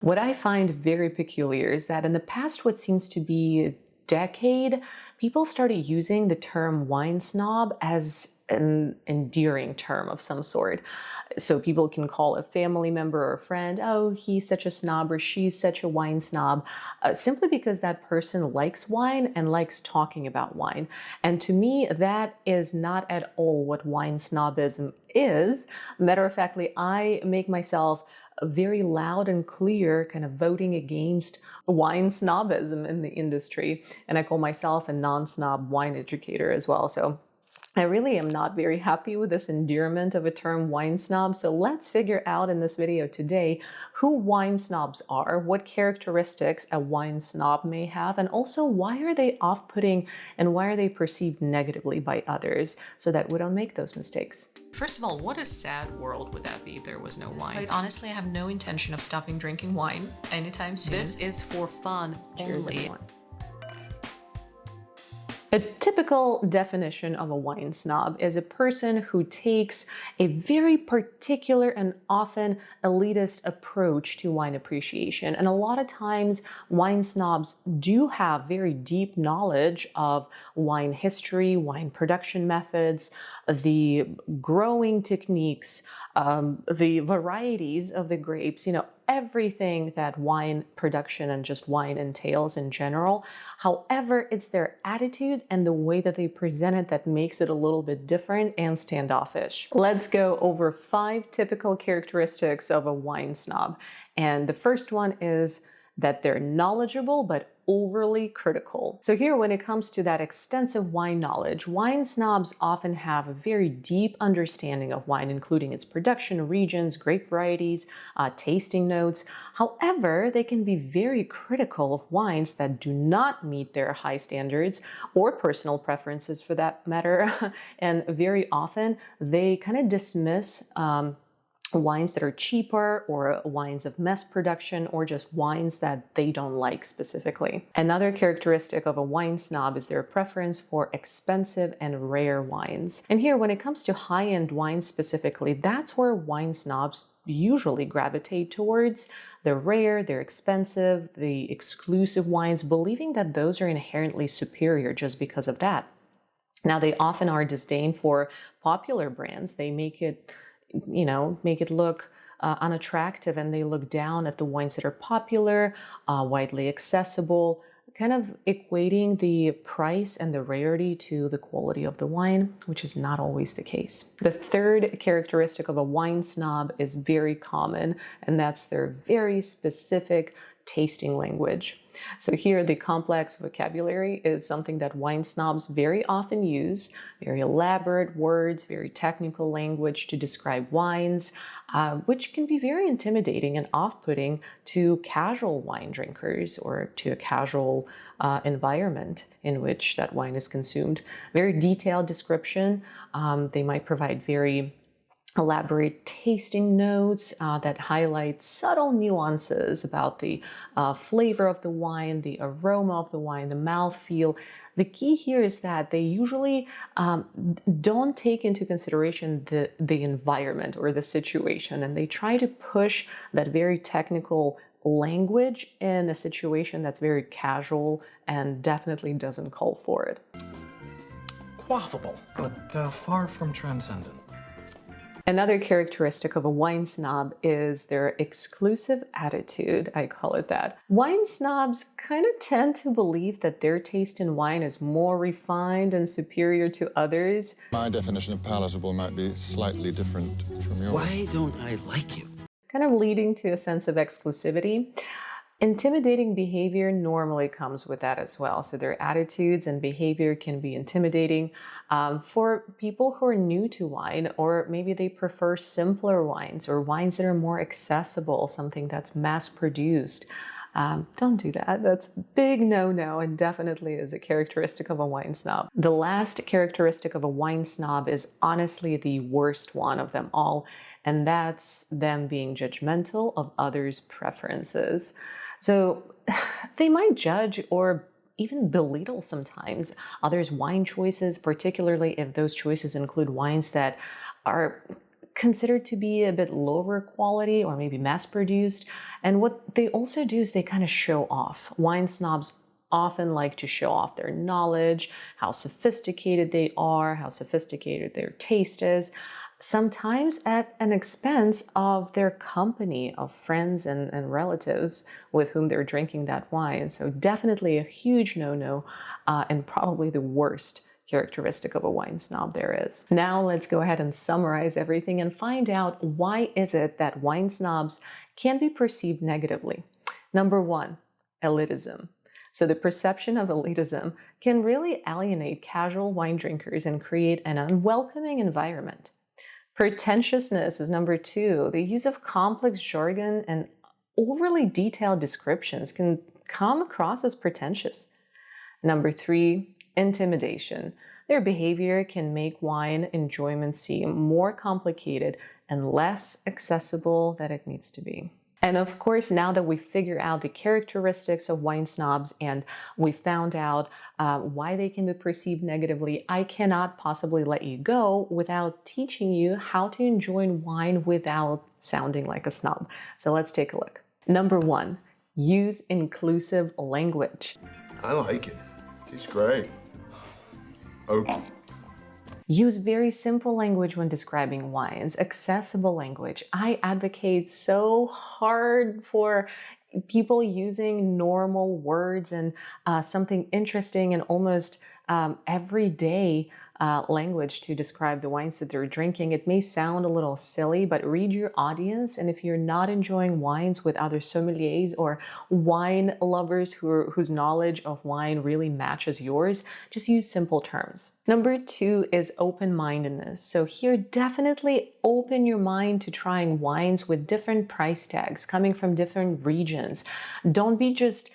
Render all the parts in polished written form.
What I find very peculiar is that in the past, what seems to be a decade, people started using the term wine snob as an endearing term of some sort. So people can call a family member or a friend, oh, he's such a snob or she's such a wine snob, simply because that person likes wine and likes talking about wine. And to me, that is not at all what wine snobism is. Matter of factly, I make myself very loud and clear kind of voting against wine snobism in the industry. And I call myself a non-snob wine educator as well. So I really am not very happy with this endearment of a term wine snob. So let's figure out in this video today who wine snobs are, what characteristics a wine snob may have, and also why are they off-putting and why are they perceived negatively by others so that we don't make those mistakes. First of all, what a sad world would that be if there was no wine? Quite honestly, I have no intention of stopping drinking wine anytime soon. This is for fun only. A typical definition of a wine snob is a person who takes a very particular and often elitist approach to wine appreciation. And a lot of times, wine snobs do have very deep knowledge of wine history, wine production methods, the growing techniques, the varieties of the grapes, everything that wine production and just wine entails in general. However, it's their attitude and the way that they present it that makes it a little bit different and standoffish. Let's go over 5 typical characteristics of a wine snob. And the first one is that they're knowledgeable but overly critical. So here, when it comes to that extensive wine knowledge, wine snobs often have a very deep understanding of wine, including its production, regions, grape varieties, tasting notes. However, they can be very critical of wines that do not meet their high standards or personal preferences for that matter. And very often they kind of dismiss wines that are cheaper or wines of mass production or just wines that they don't like specifically. Another characteristic of a wine snob is their preference for expensive and rare wines. And here, when it comes to high-end wines specifically, that's where wine snobs usually gravitate towards. They're rare, they're expensive, the exclusive wines, believing that those are inherently superior just because of that. Now, they often are disdain for popular brands. They make it look unattractive, and they look down at the wines that are popular, widely accessible, kind of equating the price and the rarity to the quality of the wine, which is not always the case. The third characteristic of a wine snob is very common, and that's their very specific tasting language. So here, the complex vocabulary is something that wine snobs very often use, very elaborate words, very technical language to describe wines, which can be very intimidating and off-putting to casual wine drinkers or to a casual environment in which that wine is consumed. Very detailed description. They might provide very elaborate tasting notes that highlight subtle nuances about the flavor of the wine, the aroma of the wine, the mouthfeel. The key here is that they usually don't take into consideration the environment or the situation, and they try to push that very technical language in a situation that's very casual and definitely doesn't call for it. Quaffable, but far from transcendent. Another characteristic of a wine snob is their exclusive attitude, I call it that. Wine snobs kind of tend to believe that their taste in wine is more refined and superior to others. My definition of palatable might be slightly different from yours. Why don't I like you? Kind of leading to a sense of exclusivity. Intimidating behavior normally comes with that as well. So their attitudes and behavior can be intimidating for people who are new to wine, or maybe they prefer simpler wines or wines that are more accessible, something that's mass produced. Don't do that. That's a big no-no, and definitely is a characteristic of a wine snob. The last characteristic of a wine snob is honestly the worst one of them all, and that's them being judgmental of others' preferences. So they might judge or even belittle sometimes others' wine choices, particularly if those choices include wines that are considered to be a bit lower quality or maybe mass produced. And what they also do is they kind of show off. Wine snobs often like to show off their knowledge, how sophisticated they are, how sophisticated their taste is, sometimes at an expense of their company, of friends and relatives with whom they're drinking that wine. So definitely a huge no-no, and probably the worst characteristic of a wine snob there is. Now let's go ahead and summarize everything and find out why is it that wine snobs can be perceived negatively. Number one, elitism. So the perception of elitism can really alienate casual wine drinkers and create an unwelcoming environment. Pretentiousness is number two. The use of complex jargon and overly detailed descriptions can come across as pretentious. Number three, intimidation. Their behavior can make wine enjoyment seem more complicated and less accessible than it needs to be. And of course, now that we figure out the characteristics of wine snobs and we found out why they can be perceived negatively, I cannot possibly let you go without teaching you how to enjoy wine without sounding like a snob. So let's take a look. Number one, use inclusive language. I like it. It's great. Okay. Use very simple language when describing wines, accessible language. I advocate so hard for people using normal words and something interesting and almost everyday language to describe the wines that they're drinking. It may sound a little silly, but read your audience. And if you're not enjoying wines with other sommeliers or wine lovers whose knowledge of wine really matches yours, just use simple terms. Number two is open-mindedness. So here, definitely open your mind to trying wines with different price tags coming from different regions. Don't be just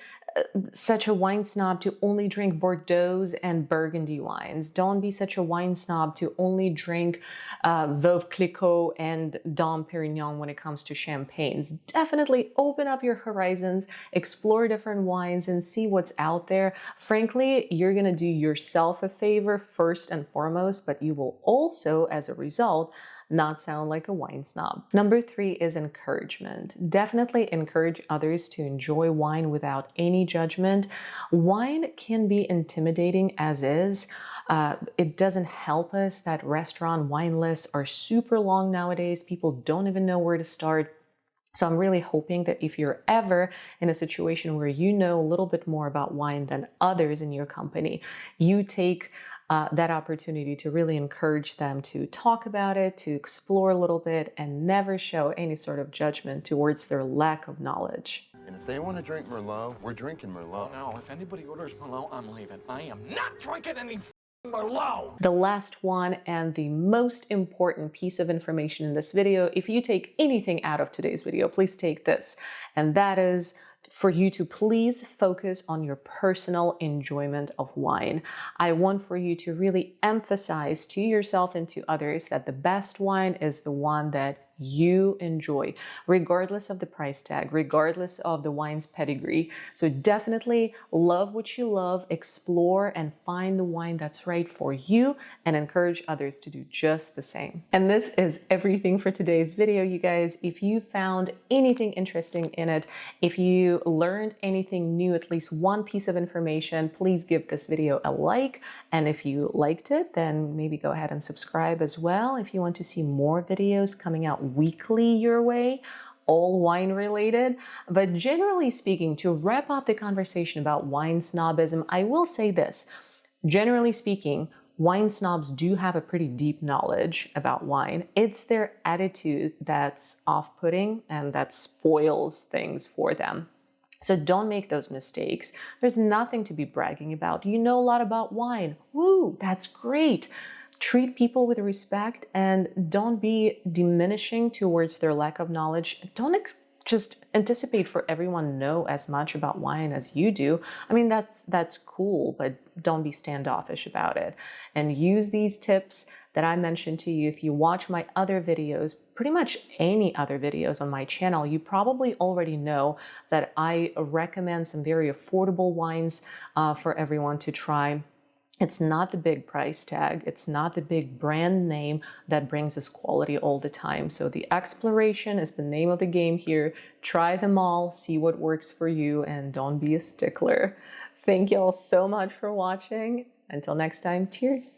such a wine snob to only drink Bordeaux and Burgundy wines. Don't be such a wine snob to only drink Veuve Clicquot and Dom Perignon when it comes to champagnes. Definitely open up your horizons, explore different wines, and see what's out there. Frankly, you're going to do yourself a favor first and foremost, but you will also, as a result, not sound like a wine snob. Number three is encouragement. Definitely encourage others to enjoy wine without any judgment. Wine can be intimidating as is. It doesn't help us that restaurant wine lists are super long nowadays. People don't even know where to start. So I'm really hoping that if you're ever in a situation where you know a little bit more about wine than others in your company, you take that opportunity to really encourage them to talk about it, to explore a little bit, and never show any sort of judgment towards their lack of knowledge. And if they want to drink Merlot, we're drinking Merlot. Oh, no, if anybody orders Merlot, I'm leaving. I am not drinking any Merlot. The last one and the most important piece of information in this video, if you take anything out of today's video, please take this. And that is for you to please focus on your personal enjoyment of wine. I want for you to really emphasize to yourself and to others that the best wine is the one that you enjoy, regardless of the price tag, regardless of the wine's pedigree. So definitely love what you love, explore and find the wine that's right for you, and encourage others to do just the same. And this is everything for today's video, you guys. If you found anything interesting in it, if you learned anything new, at least one piece of information, please give this video a like. And if you liked it, then maybe go ahead and subscribe as well if you want to see more videos coming out weekly your way, all wine related. But generally speaking, to wrap up the conversation about wine snobism, I will say this. Generally speaking, wine snobs do have a pretty deep knowledge about wine. It's their attitude that's off-putting and that spoils things for them. So don't make those mistakes. There's nothing to be bragging about. You know a lot about wine. Woo, that's great. Treat people with respect and don't be diminishing towards their lack of knowledge. Don't just anticipate for everyone to know as much about wine as you do. I mean, that's cool, but don't be standoffish about it. And use these tips that I mentioned to you. If you watch my other videos, pretty much any other videos on my channel, you probably already know that I recommend some very affordable wines for everyone to try. It's not the big price tag. It's not the big brand name that brings us quality all the time. So the exploration is the name of the game here. Try them all, see what works for you, and don't be a stickler. Thank you all so much for watching. Until next time, cheers.